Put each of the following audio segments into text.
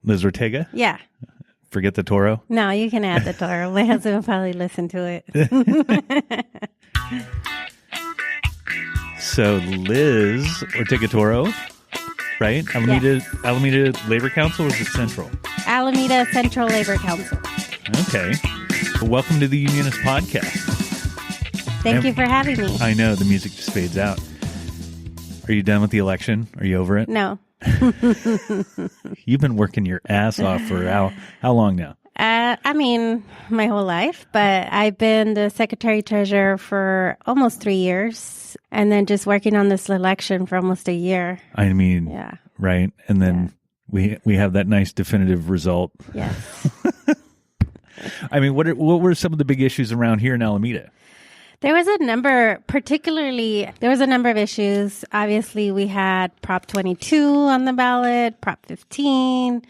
Liz Ortega? Yeah. Forget the Toro? No, you can add the Toro. My husband will probably listen to it. So Liz Ortega Toro, right? Alameda Labor Council, or is it Central? Alameda Central Labor Council. Okay. Well, welcome to the Unionist podcast. Thank you for having me. I know, the music just fades out. Are you done with the election? Are you over it? No. You've been working your ass off for how long now? My whole life, but I've been the secretary-treasurer for almost 3 years, and then just working on this election for almost a year. I mean, yeah. Right? And then we have that nice definitive result. Yes. I mean, what were some of the big issues around here in Alameda? There was a number of issues. Obviously, we had Prop 22 on the ballot, Prop 15,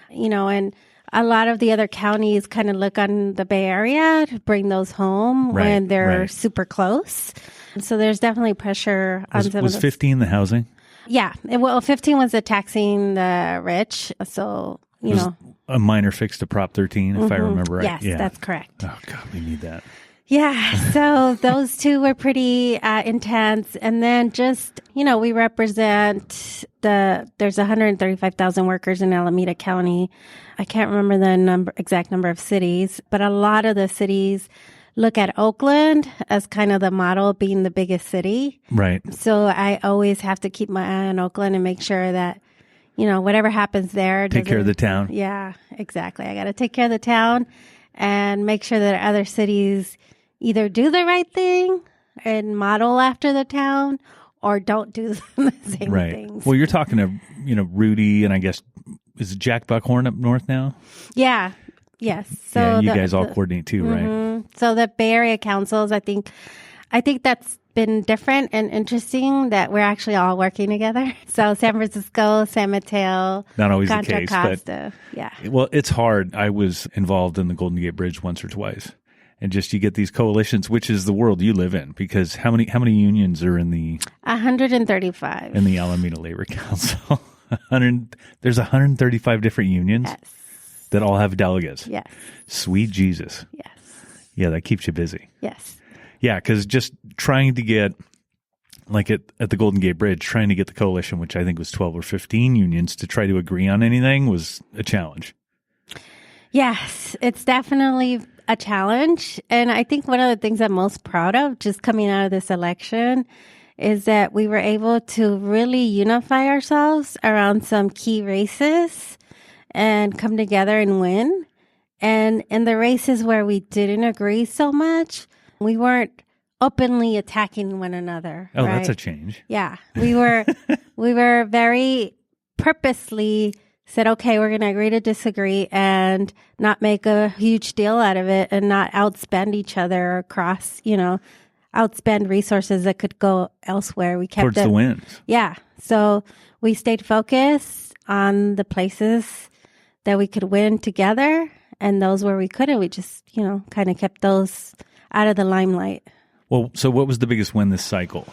and a lot of the other counties kind of look on the Bay Area to bring those home when they're super close. So there's definitely pressure on some of those. Was 15 the housing? Yeah. 15 was the taxing the rich. So, a minor fix to Prop 13, if I remember right. Yes, that's correct. Oh, God, we need that. Yeah, so those two were pretty intense. And then just, we represent there's 135,000 workers in Alameda County. I can't remember the exact number of cities, but a lot of the cities look at Oakland as kind of the model, being the biggest city. Right. So I always have to keep my eye on Oakland and make sure that, whatever happens there. Take care of the town. Yeah, exactly. I got to take care of the town and make sure that other cities either do the right thing and model after the town, or don't do the same things. Well, you're talking to, Rudy, and I guess, is it Jack Buckhorn up north now? Yeah. Yes. So you guys all coordinate too, right? So the Bay Area councils, I think that's been different and interesting that we're actually all working together. So San Francisco, San Mateo, not always Contra the case, Costa. Yeah. Well, it's hard. I was involved in the Golden Gate Bridge once or twice. And just you get these coalitions, which is the world you live in, because how many unions are in the 135 in the Alameda Labor Council? There's 135 different unions that all have delegates. Yes. Sweet Jesus. Yes. Yeah, that keeps you busy. Yes. Yeah, because just trying to get, like at the Golden Gate Bridge, trying to get the coalition, which I think was 12 or 15 unions, to try to agree on anything was a challenge. Yes, it's definitely a challenge. And I think one of the things I'm most proud of just coming out of this election is that we were able to really unify ourselves around some key races and come together and win. And in the races where we didn't agree so much, we weren't openly attacking one another. Oh, right? That's a change. Yeah. We were very purposely said, okay, we're going to agree to disagree and not make a huge deal out of it and not outspend each other across, outspend resources that could go elsewhere. We kept towards the wins. Yeah. So we stayed focused on the places that we could win together, and those where we couldn't, we just, kind of kept those out of the limelight. Well, so what was the biggest win this cycle?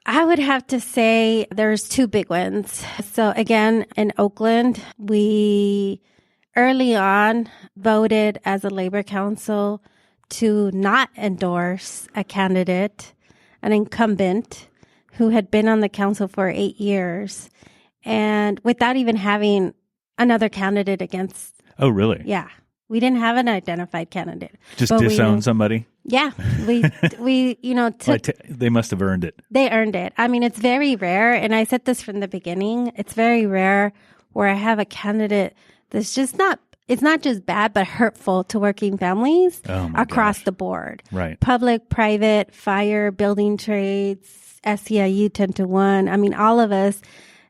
I would have to say there's two big ones. So again, in Oakland, we early on voted as a labor council to not endorse a candidate, an incumbent who had been on the council for 8 years, and without even having another candidate against. Oh, really? Yeah. We didn't have an identified candidate. Just disown somebody? Yeah. We took... They must have earned it. They earned it. I mean, it's very rare, and I said this from the beginning, it's very rare where I have a candidate that's just not, it's not just bad, but hurtful to working families across the board. Right. Public, private, fire, building trades, SEIU 10-1. I mean, all of us.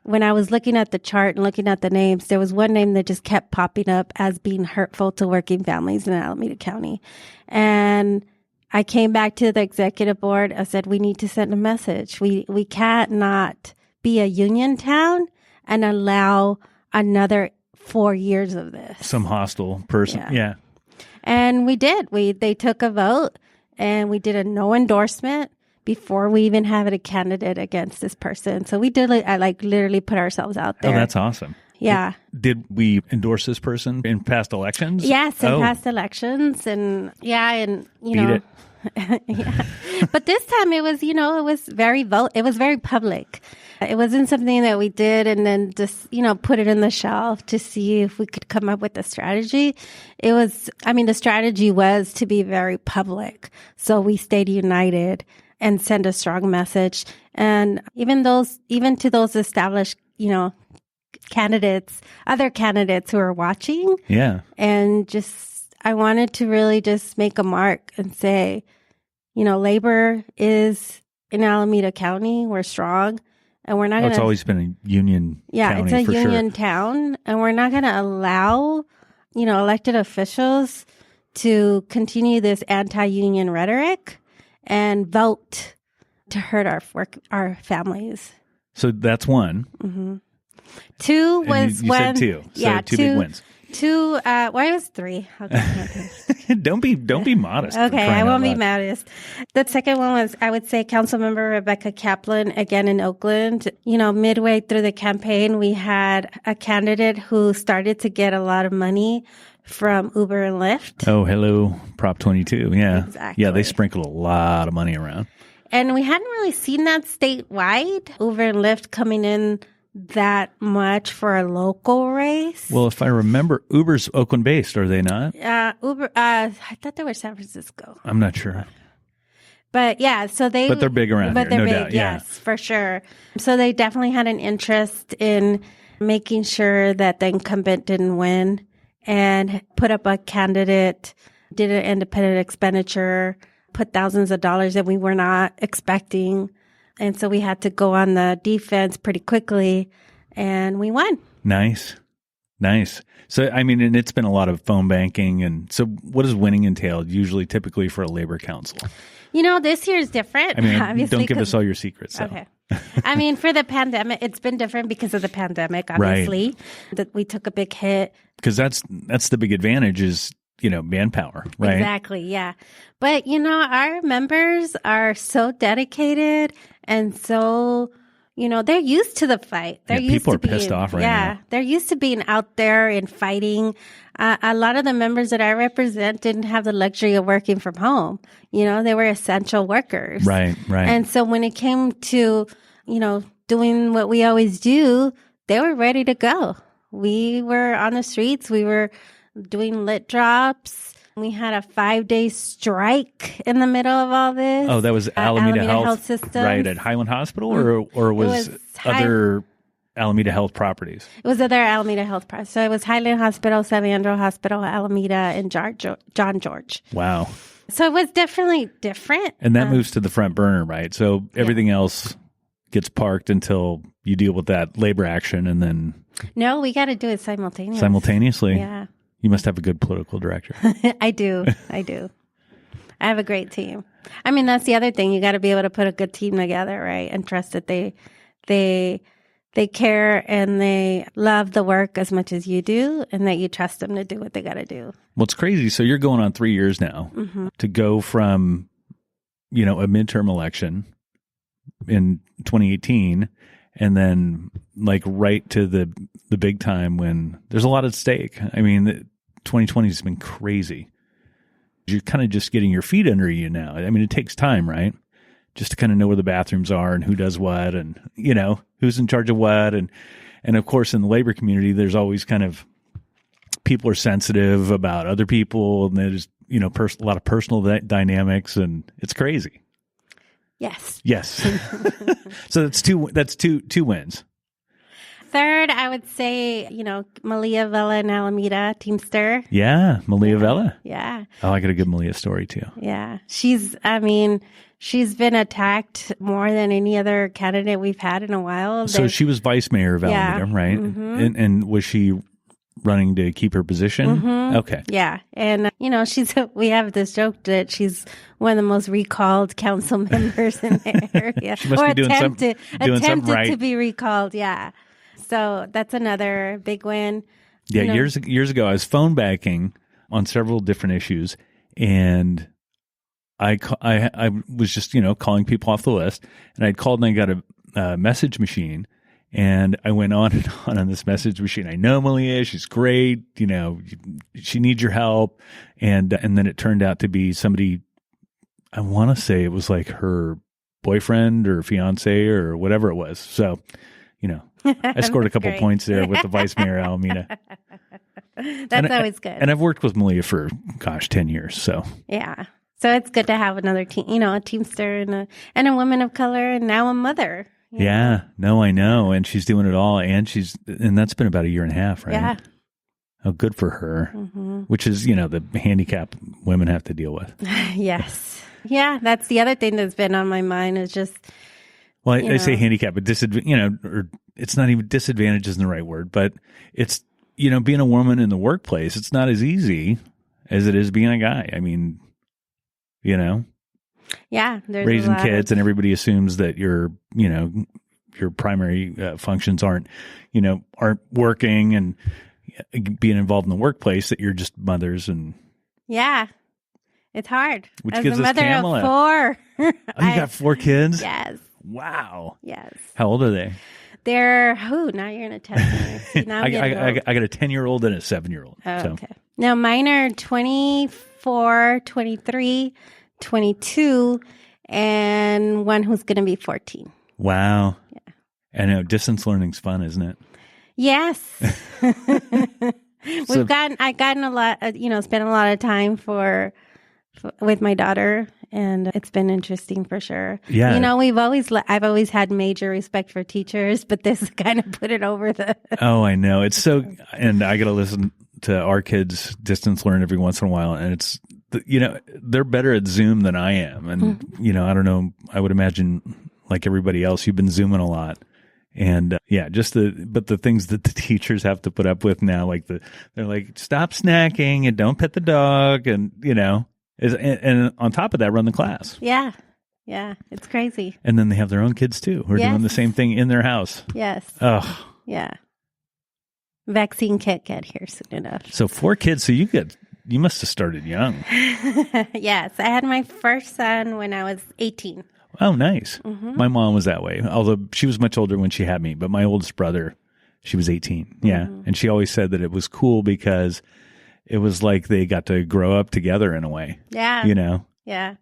When I was looking at the chart and looking at the names, there was one name that just kept popping up as being hurtful to working families in Alameda County. And I came back to the executive board. I said, we need to send a message. We can't not be a union town and allow another 4 years of this. Some hostile person. Yeah. And we did. They took a vote, and we did a no endorsement before we even have a candidate against this person. So we did, literally put ourselves out there. Oh, that's awesome. Yeah. Did we endorse this person in past elections? Yes, in past elections. And Beat it. yeah. But this time it was, it was very public. It wasn't something that we did and then just, put it in the shelf to see if we could come up with a strategy. The strategy was to be very public. So we stayed united and send a strong message. And even to those established, candidates, other candidates who are watching. Yeah. And I wanted to really just make a mark and say, labor is in Alameda County. We're strong. And we're not going to. It's always been a union county. Yeah, it's a union town. And we're not going to allow, elected officials to continue this anti-union rhetoric and vote to hurt our families. So that's one. Mm-hmm. Two was you said two. So yeah, two big wins. Two. Well, it was three. Okay. Don't be modest. Okay, I won't be modest. The second one was, I would say, Councilmember Rebecca Kaplan, again in Oakland. Midway through the campaign, we had a candidate who started to get a lot of money from Uber and Lyft. Oh, hello, Prop 22. Yeah, exactly. Yeah, they sprinkled a lot of money around, and we hadn't really seen that statewide. Uber and Lyft coming in that much for a local race. Well, if I remember, Uber's Oakland based, are they not? Uber, I thought they were San Francisco. I'm not sure. But yeah, so But they're big around here, they're no big, doubt. Yeah. Yes, for sure. So they definitely had an interest in making sure that the incumbent didn't win and put up a candidate, did an independent expenditure, put thousands of dollars that we were not expecting. And so we had to go on the defense pretty quickly, and we won. Nice. So, and it's been a lot of phone banking. And so what does winning entail usually, typically for a labor council? This year is different. Obviously, don't give us all your secrets. So. Okay. For the pandemic, it's been different because of the pandemic, obviously. Right. That we took a big hit. Because that's the big advantage is, manpower, right? Exactly, yeah. But, our members are so dedicated and so, they're used to the fight. They're used people to are pissed off right now. Yeah, they're used to being out there and fighting. A lot of the members that I represent didn't have the luxury of working from home. They were essential workers. Right. And so when it came to, doing what we always do, they were ready to go. We were on the streets. We were doing lit drops. We had a 5-day strike in the middle of all this. Oh, that was Alameda Health Systems. Right, at Highland Hospital, or was other Alameda Health properties? It was other Alameda Health properties. So it was Highland Hospital, San Leandro Hospital, Alameda, and John George. Wow. So it was definitely different. And that moves to the front burner, right? So everything else gets parked until you deal with that labor action, and then... No, we got to do it simultaneously. Simultaneously? Yeah. You must have a good political director. I do. I have a great team. That's the other thing. You got to be able to put a good team together, right? And trust that they care and they love the work as much as you do, and that you trust them to do what they got to do. Well, it's crazy. So you're going on 3 years now to go from, a midterm election in 2018 and then right to the big time when there's a lot at stake. 2020 has been crazy. You're kind of just getting your feet under you now. It takes time, right? Just to kind of know where the bathrooms are and who does what and, who's in charge of what. And of course, in the labor community, there's always kind of people are sensitive about other people, and there's, a lot of personal dynamics, and it's crazy. Yes. So that's two wins. Third, I would say, Malia Vela in Alameda, Teamster. Yeah, Malia Vela. Yeah. Oh, I got a good Malia story too. Yeah. She's been attacked more than any other candidate we've had in a while. So she was vice mayor of Alameda, right? Mm-hmm. And was she running to keep her position? Mm-hmm. Okay. Yeah. And, we have this joke that she's one of the most recalled council members in the area. She must be attempted right. to be recalled. Yeah. So that's another big win. Yeah. Years ago, I was phone banking on several different issues, and I was just, calling people off the list, and I'd called and I got a message machine, And I went on and on this message machine. I know Malia, she's great. She needs your help. And then it turned out to be somebody, I want to say it was like her boyfriend or fiance or whatever it was. So, I scored a couple points there with the vice mayor, Alameda. That's always good. And I've worked with Malia for, 10 years. So, yeah. So it's good to have another team, a Teamster and a woman of color and now a mother. Yeah. No, I know. And she's doing it all. And that's been about a year and a half, right? Yeah. Oh, good for her. Mm-hmm. Which is, the handicap women have to deal with. Yes. Yeah. That's the other thing that's been on my mind is just. Well, I say handicap, but or it's not even disadvantage isn't the right word, but it's, being a woman in the workplace, it's not as easy as it is being a guy. I mean, yeah, there's raising kids and everybody assumes that your primary functions aren't working and being involved in the workplace, that you're just mothers and. Yeah. It's hard. Which as gives a us mother Kamala. of 4. Oh, you got 4 kids? Yes. Wow. Yes. How old are they? They're, now you're going to test me. Now I got a 10-year-old and a 7-year-old. Oh, so. Okay. Now mine are 24, 23, 22, and one who's going to be 14. Wow. Yeah. I know. Distance learning's fun, isn't it? Yes. I've gotten a lot, spent a lot of time with my daughter, and it's been interesting for sure. Yeah. I've always had major respect for teachers, but this kind of put it over the. Oh, I know. It's so, and I got to listen to our kids distance learn every once in a while, and it's, they're better at Zoom than I am. And, I don't know, I would imagine like everybody else, you've been Zooming a lot. And but the things that the teachers have to put up with now, like they're like, stop snacking and don't pet the dog. And, and on top of that, run the class. Yeah. Yeah. It's crazy. And then they have their own kids too, who are doing the same thing in their house. Yes. Oh, yeah. Vaccine can't get here soon enough. So 4 kids. So you must have started young. Yes. I had my first son when I was 18. Oh, nice. Mm-hmm. My mom was that way, although she was much older when she had me. But my oldest brother, she was 18. Yeah. Mm-hmm. And she always said that it was cool because it was like they got to grow up together in a way. Yeah. Yeah.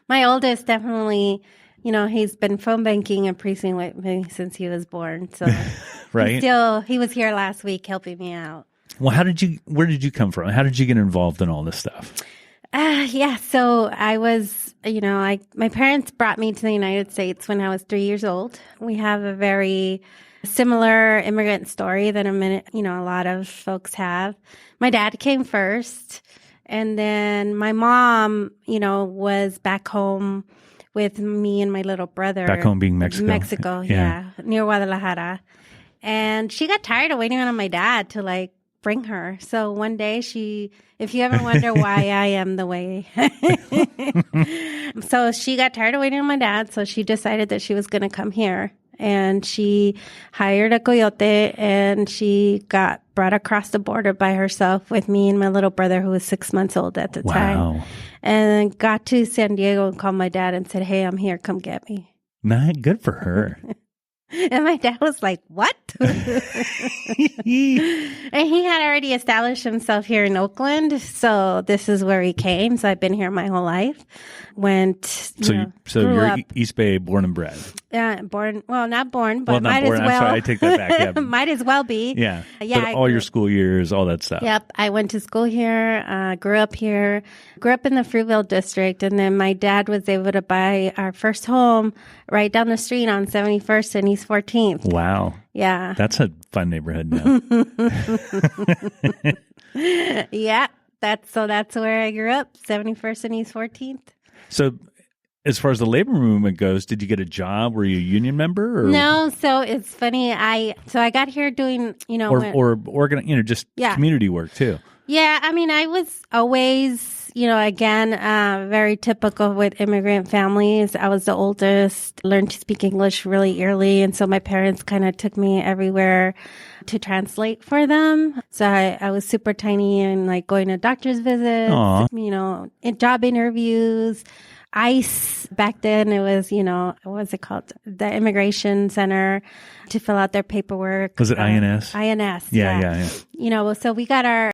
My oldest definitely, he's been phone banking and precinct with me since he was born. So right. He was here last week helping me out. Well, where did you come from? How did you get involved in all this stuff? Yeah. So I was, my parents brought me to the United States when I was 3 years old. We have a very similar immigrant story that a lot of folks have. My dad came first, and then my mom, was back home with me and my little brother. Back home being Mexico. Mexico, yeah, near Guadalajara. And she got tired of waiting on my dad to bring her. So one day if you ever wonder why I am the way. So she got tired of waiting on my dad. So she decided that she was going to come here. And she hired a coyote, and she got brought across the border by herself with me and my little brother, who was 6 months old at the time. And got to San Diego and called my dad and said, "Hey, I'm here. Come get me." Not good for her. And my dad was like, "What?" And he had already established himself here So this is where he came. So I've been here my whole life. So you're up. East Bay born and bred. Yeah, born. Well, not born, but not might born. as well. I'm sorry, I take that back. Yeah. Might as well be. Yeah. Yeah. But all your school years, all that stuff. Yep. I went to school here, grew up here, grew up in the Fruitville district. And then my dad was able to buy our first home right down the street on 71st and East 14th. Wow. Yeah. That's a fun neighborhood now. Yeah. That's where I grew up, 71st and East 14th. So as far as the labor movement goes, did you get a job? Were you a union member? Or? No. So it's funny. I got here doing, community work too. Yeah. I mean, I was always, again, very typical with immigrant families. I was the oldest, learned to speak English really early. And so my parents kind of took me everywhere to translate for them. So I was super tiny and going to doctor's visits, in job interviews. ICE. Back then it was, what's it called? The Immigration Center to fill out their paperwork. Was it INS? INS. Yeah. So we got our